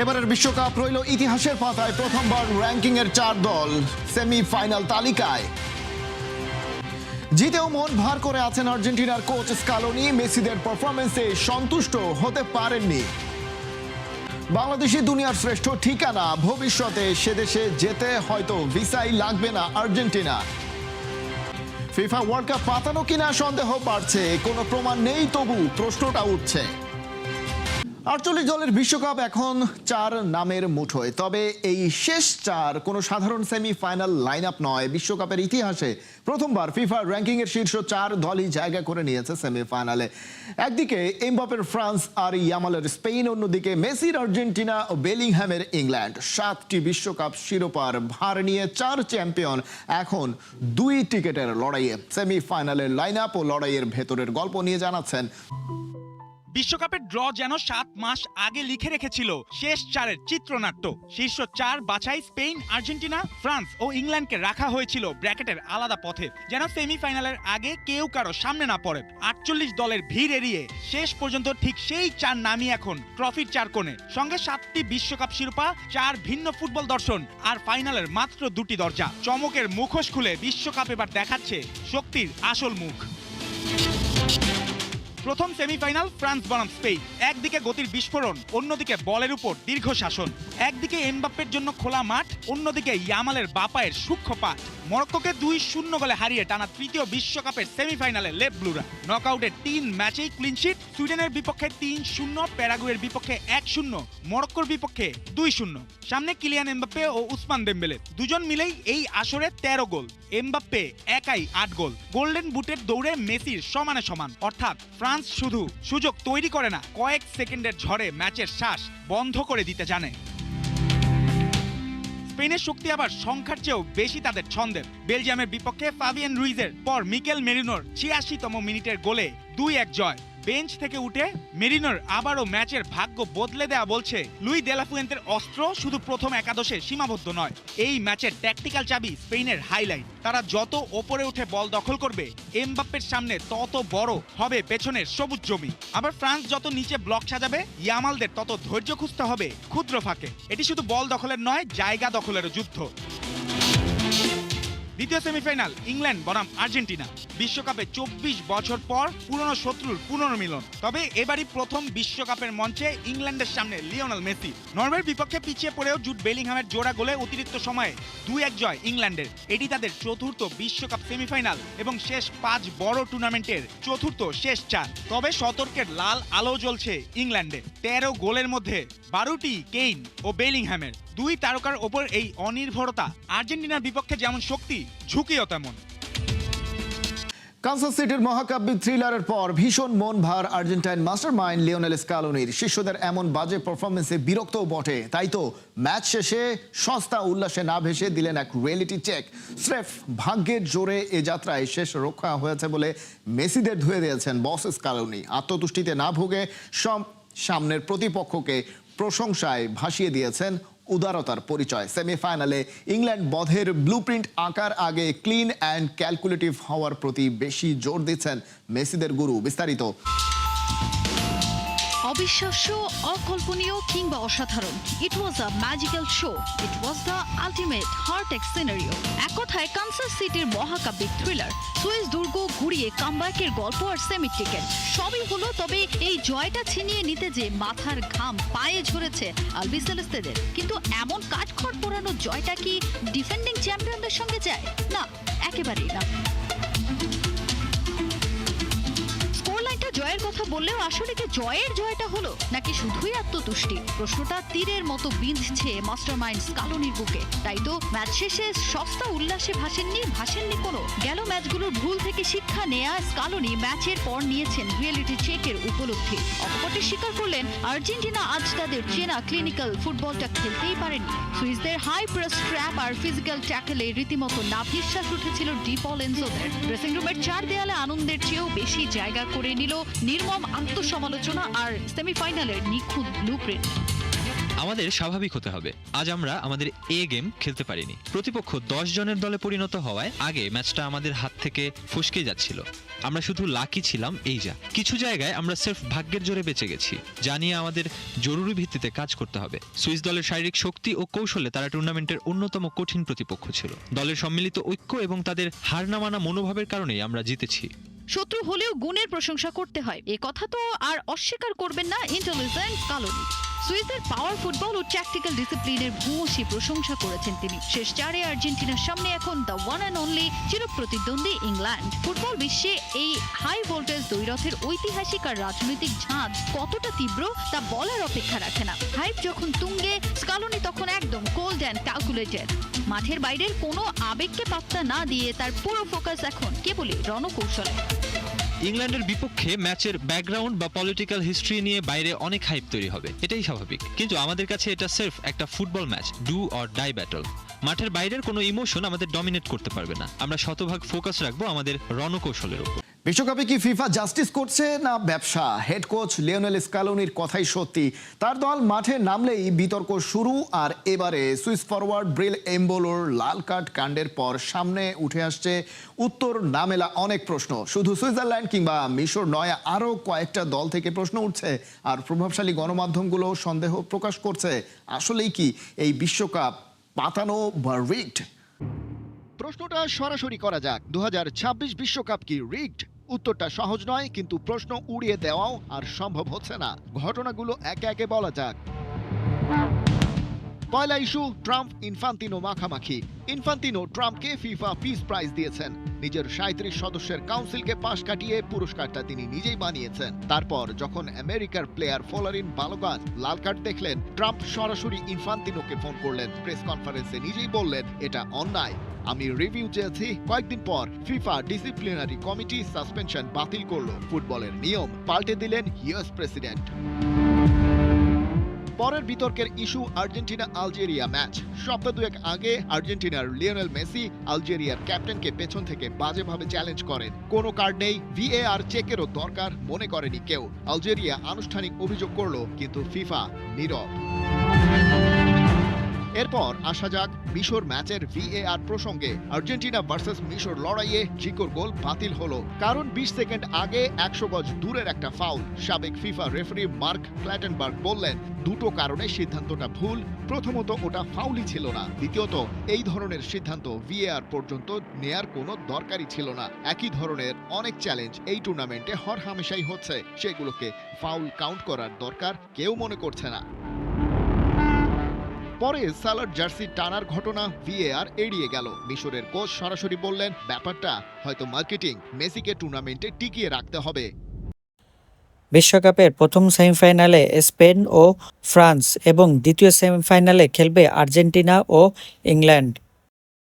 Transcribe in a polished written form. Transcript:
এবারের বিশ্বকাপ রইল ইতিহাসের পাতায়, প্রথমবার র্যাঙ্কিং এর 4 দল সেমিফাইনাল তালিকায়। জিতেও মন ভার করে আছেন আর্জেন্টিনার কোচ স্কালোনি। মেসিদের পারফরম্যান্সে সন্তুষ্ট হতে পারেননি। বাংলাদেশি দুনিয়ার শ্রেষ্ঠ ঠিকানা, ভবিষ্যতে সে দেশে যেতে হয়তো ভিসাই লাগবে না আর্জেন্টিনা। ফিফা ওয়ার্ল্ড কাপ পাতানো কিনা সন্দেহ বাড়ছে, কোনো প্রমাণ নেই তবু প্রশ্নটা উঠছে। 48 দলের বিশ্বকাপ এখন 4 নামের মুঠোয়। তবে এই শেষ 4 কোনো সাধারণ সেমিফাইনাল লাইন আপ নয়। বিশ্বকাপের ইতিহাসে প্রথমবার ফিফা র্যাঙ্কিং এর শীর্ষ 4 দলই জায়গা করে নিয়েছে সেমিফাইনালে। একদিকে এমবাপ্পের ফ্রান্স আর ইয়ামালের স্পেন, অন্যদিকে মেসির আর্জেন্টিনা ও বেলিংহ্যামের ইংল্যান্ড। 7টি বিশ্বকাপ শিরোপার ভার নিয়ে 4 চ্যাম্পিয়ন এখন 2 টিকেটের লড়াইয়ে। সেমিফাইনালের লাইন আপ ও লড়াইয়ের ভেতরের গল্প নিয়ে জানাচ্ছেন। বিশ্বকাপের ড্র যেন 7 মাস আগে লিখে রেখেছিল শেষ 4-এর চিত্রনাট্য। শীর্ষ 4 বাছাই স্পেন, আর্জেন্টিনা, ফ্রান্স ও ইংল্যান্ডকে রাখা হয়েছিল ব্র্যাকেটের আলাদা পথে, যেন সেমিফাইনালের আগে কেউ কারো সামনে না পড়ে। 48 দলের ভিড় এড়িয়ে শেষ পর্যন্ত ঠিক সেই 4 নামই এখন ট্রফির 4 কোণে। সঙ্গে 7টি বিশ্বকাপ শিরোপা, 4 ভিন্ন ফুটবল দর্শন আর ফাইনালের মাত্র 2টি দরজা। চমকের মুখোশ খুলে বিশ্বকাপ এবার দেখাচ্ছে শক্তির আসল মুখ। প্রথম সেমিফাইনাল ফ্রান্স বনাম স্পেন। একদিকে গতির বিস্ফোরণ, অন্যদিকে বলের উপর দীর্ঘ শাসন। একদিকে এমবাপ্পের জন্য খোলা মাঠ, অন্যদিকে ইয়ামালের বাপায়ের সূক্ষ্ম পাঠ। মরক্কোকে 2-0 গোলে হারিয়ে টানা তৃতীয় বিশ্বকাপের সেমিফাইনালে লেপ ব্লুরা। নকআউটের 3 ম্যাচেই ক্লিনশিট। সুইডেনের বিপক্ষে 3-0, প্যারাগুয়ের বিপক্ষে 1-0, মরক্কোর বিপক্ষে 2-0। সামনে কিলিয়ান এমবাপ্পে ও উসমান দেম্বেলে, দুজন মিলেই এই আসরে 13 গোল। এমবাপ্পে একাই 8 গোল। গোল্ডেন বুটের দৌড়ে মেসির সমানে সমান। অর্থাৎ ফ্রান্স শুধু সুযোগ তৈরি করে না, কয়েক সেকেন্ডের ঝড়ে ম্যাচের শ্বাস বন্ধ করে দিতে জানে। স্পেনের শক্তি আবার সংখ্যার চেয়েও বেশি তাদের ছন্দের। বেলজিয়ামের বিপক্ষে ফাবিয়ান রুইজের পর মিকেল মেরিনোর 86তম মিনিটের গোলে 2-1 জয়। বেঞ্চ থেকে উঠে মেরিনোর আবারও ম্যাচের ভাগ্য বদলে দেয়া বলছে লুই দেলাফুয়েন্তের অস্ত্র শুধু প্রথম একাদশে সীমাবদ্ধ নয়। এই ম্যাচের ট্যাকটিক্যাল চাবি স্পেনের হাইলাইট। তারা যত ওপরে উঠে বল দখল করবে, এমবাপ্পের সামনে তত বড় হবে পেছনের সবুজ জমি। আবার ফ্রান্স যত নিচে ব্লক সাজাবে, ইয়ামালদের তত ধৈর্য খুঁজতে হবে ক্ষুদ্র ফাঁকে। এটি শুধু বল দখলের নয়, জায়গা দখলেরও যুদ্ধ। দ্বিতীয় সেমিফাইনাল ইংল্যান্ড বনাম আর্জেন্টিনা। বিশ্বকাপে 24 বছর পর পুরনো শত্রুর পুনর্মিলন। তবে এবারই প্রথম বিশ্বকাপের মঞ্চে ইংল্যান্ডের সামনে লিওনেল মেসি। নরওয়ের বিপক্ষে পিছিয়ে পড়েও জুড বেলিংহ্যামের জোড়া গোলে অতিরিক্ত সময়ে 2-1 জয় ইংল্যান্ডের। এটি তাদের চতুর্থ বিশ্বকাপ সেমিফাইনাল এবং শেষ 5 বড় টুর্নামেন্টের চতুর্থ শেষ 4। তবে সতর্কের লাল আলো জ্বলছে ইংল্যান্ডে। 13 গোলের মধ্যে 12টি কেইন ও বেলিংহ্যামের। 2 তারকার ওপর এই অনির্ভরতা আর্জেন্টিনার বিপক্ষে যেমন শক্তি, ঝুঁকিও তেমন। কানসাস সিটির মহাকাব্যিক থ্রিলারের পর ভীষণ মন ভার আর্জেন্টাইন মাস্টারমাইন্ড লিওনেল স্কালোনির। শিষ্যদের এমন বাজে পারফরমেন্সে বিরক্তও বটে। তাই তো ম্যাচ শেষে সস্তা উল্লাসে না ভেসে দিলেন এক রিয়েলিটি চেক। স্রেফ ভাগ্যের জোরে এ যাত্রায় শেষ রক্ষা হয়েছে বলে মেসিদের ধুয়ে দিয়েছেন বস স্কালোনি। আত্মতুষ্টিতে না ভুগে সামনের প্রতিপক্ষকে প্রশংসায় ভাসিয়ে দিয়েছেন উদারতার পরিচয়। সেমিফাইনালে ইংল্যান্ড বধের ব্লুপ্রিন্ট আঁকার আগে ক্লিন অ্যান্ড ক্যালকুলেটিভ হওয়ার প্রতি বেশি জোর দিচ্ছেন মেসিদের গুরু। বিস্তারিত। অবিশ্বাস্য, অকল্পনীয় কিংবা অসাধারণ, it was a magical show. It was the ultimate heart attack scenario. এক কথায় কানসাস সিটির মহাকাব্যিক থ্রিলার। সুইস দুর্গ ঘুরিয়ে কামব্যাকের গল্প আর সেমি টিকেট সবই হলো। তবে এই জয়টা ছিনিয়ে নিতে যে মাথার ঘাম পায়ে ঝরেছে আলবিসেলেস্তেদের। কিন্তু এমন কাঠখড় পোড়ানো জয়টা কি ডিফেন্ডিং চ্যাম্পিয়নদের সঙ্গে যায়? না, একেবারেই না। জয়ের কথা বললেও আসলে কি জয়ের জয়টা হলো, নাকি শুধুই আত্মতুষ্টি? প্রশ্নটা তীরের মতো বিঁধছে মাস্টারমাইন্ড স্কালোনির বুকে। তাই তো ম্যাচ শেষে সস্তা উল্লাসে ভাসেননি কোনো। গেল ম্যাচগুলোর ভুল থেকে শিক্ষা নেয়া স্কালোনি ম্যাচের পর নিয়েছেন রিয়েলিটি চেকের উপলব্ধি। অকপটে স্বীকার করলেন আর্জেন্টিনা আজ তাদের চেনা ক্লিনিক্যাল ফুটবলটা খেলতেই পারেনি। সুইসদের হাই প্রেস ট্র্যাপ আর ফিজিক্যাল ট্যাকলে রীতিমতো নাভিশ্বাস উঠেছিল ডি পল এনজোদের। ড্রেসিং রুমের 4 দেয়ালে আনন্দের চেয়েও বেশি জায়গা করে নিল নির্মম আত্মসমালোচনা আর সেমিফাইনালের নিখুঁত ব্লুপ্রিন্ট। আমাদের স্বাভাবিক হতে হবে। আজ আমরা আমাদের এ গেম খেলতে পারিনি। প্রতিপক্ষ 10 জনের দলে পরিণত হওয়ায় আগে ম্যাচটা আমাদের হাত থেকে ফসকে যাচ্ছিল। আমরা শুধু লাকি ছিলাম এই যা। কিছু জায়গায় আমরা সির্ফ ভাগ্যের জোরে বেঁচে গেছি, যা নিয়ে আমাদের জরুরি ভিত্তিতে কাজ করতে হবে। সুইস দলের শারীরিক শক্তি ও কৌশলে তারা টুর্নামেন্টের অন্যতম কঠিন প্রতিপক্ষ ছিল। দলের সম্মিলিত ঐক্য এবং তাদের হার না মানা মনোভাবের কারণেই আমরা জিতেছি। শত্রু হলেও গুণের প্রশংসা করতে হয়, এ কথা তো আর অস্বীকার করবেন না ইন্টেলিজেন্ট স্কালোনি। সুইসের পাওয়ার ফুটবল ও ট্যাকটিক্যাল ডিসিপ্লিনের ভূয়সী প্রশংসা করেছেন তিনি। শেষ চারে আর্জেন্টিনার সামনে এখন দ্য ওয়ান অ্যান্ড অনলি চিরপ্রতিদ্বন্দ্বী ইংল্যান্ড। ফুটবল বিশ্বে এই হাই ভোল্টেজ দ্বৈরথের ঐতিহাসিক আর রাজনৈতিক ঝাঁজ কতটা তীব্র তা বলার অপেক্ষা রাখে না। হাইপ যখন তুঙ্গে, স্কালোনি তখন একদম কোল্ড অ্যান্ড ক্যালকুলেটেড। মাঠের বাইরের কোনো আবেগকে পাত্তা না দিয়ে তার পুরো ফোকাস এখন কেবলই রণকৌশলে। ইংল্যান্ডের বিপক্ষে ম্যাচের ব্যাকগ্রাউন্ড বা পলিটিক্যাল হিস্ট্রি নিয়ে বাইরে অনেক হাইপ তৈরি হবে, এটাই স্বাভাবিক। কিন্তু আমাদের কাছে এটা সির্ফ একটা football match, do or die battle. মাঠের বাইরের কোনো ইমোশন আমাদের ডমিনেট করতে পারবে না। আমরা শতভাগ ফোকাস রাখবো আমাদের রণকৌশলের উপর। বিশ্বকাপে কি ফিফা জাস্টিস করছে না ব্যবসা? হেড কোচ লিওনেল স্কালোনির কথাই সত্যি। তার দল মাঠে নামলেই বিতর্ক শুরু। আর এবারে সুইস ফরওয়ার্ড ব্রিল এমবোলোর লাল কার্ড কাণ্ডের পর সামনে উঠে আসছে উত্তর না মেলা অনেক প্রশ্ন। শুধু সুইজারল্যান্ড কিংবা মিশর নয়, আরও কয়েকটা দল থেকে প্রশ্ন উঠছে। আর প্রভাবশালী গণমাধ্যমগুলো সন্দেহ প্রকাশ করছে, আসলেই কি এই বিশ্বকাপ পাতানো বা রিগড? প্রশ্নটা সরাসরি করা যাক, 2026 বিশ্বকাপ কি রিগড? উত্তরটা সহজ নয়, কিন্তু প্রশ্ন উড়িয়ে দেওয়াও আর সম্ভব হচ্ছে না। ঘটনাগুলো একে একে বলা যাক। পয়লা ইস্যু, ট্রাম্প ইনফান্তিনো মাখামাখি। ইনফান্তিনো ট্রাম্পকে ফিফা পিস প্রাইজ দিয়েছেন। নিজের 37 সদস্যের কাউন্সিলকে পাশ কাটিয়ে পুরস্কারটা তিনি নিজেই বানিয়েছেন। তারপর যখন আমেরিকার প্লেয়ার ফলোরিন বালোগান লাল কার্ড দেখলেন, ট্রাম্প সরাসরি ইনফান্তিনোকে ফোন করলেন। প্রেস কনফারেন্সে নিজেই বললেন, এটা অন্যায়, আমি রিভিউ চেয়েছি। কয়েকদিন পর ফিফা ডিসিপ্লিনারি কমিটি সাসপেনশন বাতিল করলো। ফুটবলের নিয়ম পাল্টে দিলেন ইউএস প্রেসিডেন্ট। পরের বিতর্কের ইস্যু আর্জেন্টিনা আলজেরিয়া ম্যাচ। সপ্তাহ দুয়েক আগে আর্জেন্টিনার লিওনেল মেসি আলজেরিয়ার ক্যাপ্টেনকে পেছন থেকে বাজেভাবে চ্যালেঞ্জ করেন। কোনো কার্ড নেই, ভিএআর চেকেরও দরকার মনে করেনি কেউ। আলজেরিয়া আনুষ্ঠানিক অভিযোগ করলো, কিন্তু ফিফা নীরব। এরপর আসা যাক মিশর ম্যাচের ভিএআর প্রসঙ্গে। আর্জেন্টিনা ভার্সেস মিশর লড়াইয়ে জিকোর গোল বাতিল হলো, কারণ 20 সেকেন্ড আগে 100 গজ দূরের একটা ফাউল। সাবেক ফিফা রেফারি মার্ক ক্ল্যাটেনবার্গ বললেন, দুটো কারণে সিদ্ধান্তটা ভুল। প্রথমত, ওটা ফাউলই ছিল না। দ্বিতীয়ত, এই ধরনের সিদ্ধান্ত ভিএআর পর্যন্ত নেয়ার কোনো দরকারই ছিল না। একই ধরনের অনেক চ্যালেঞ্জ এই টুর্নামেন্টে হরহামেশাই হচ্ছে, সেগুলোকে ফাউল কাউন্ট করার দরকার কেউ মনে করছে না। পরে সালার জার্সি টানার ঘটনা ভিএআর এড়িয়ে গেল। মিশরের কোচ সরাসরি বললেন, ব্যাপারটা হয়তো মার্কেটিং, মেসিকে টুর্নামেন্টে টিকিয়ে রাখতে হবে। বিশ্বকাপের প্রথম সেমিফাইনালে স্পেন ও ফ্রান্স এবং দ্বিতীয় সেমিফাইনালে খেলবে আর্জেন্টিনা ও ইংল্যান্ড।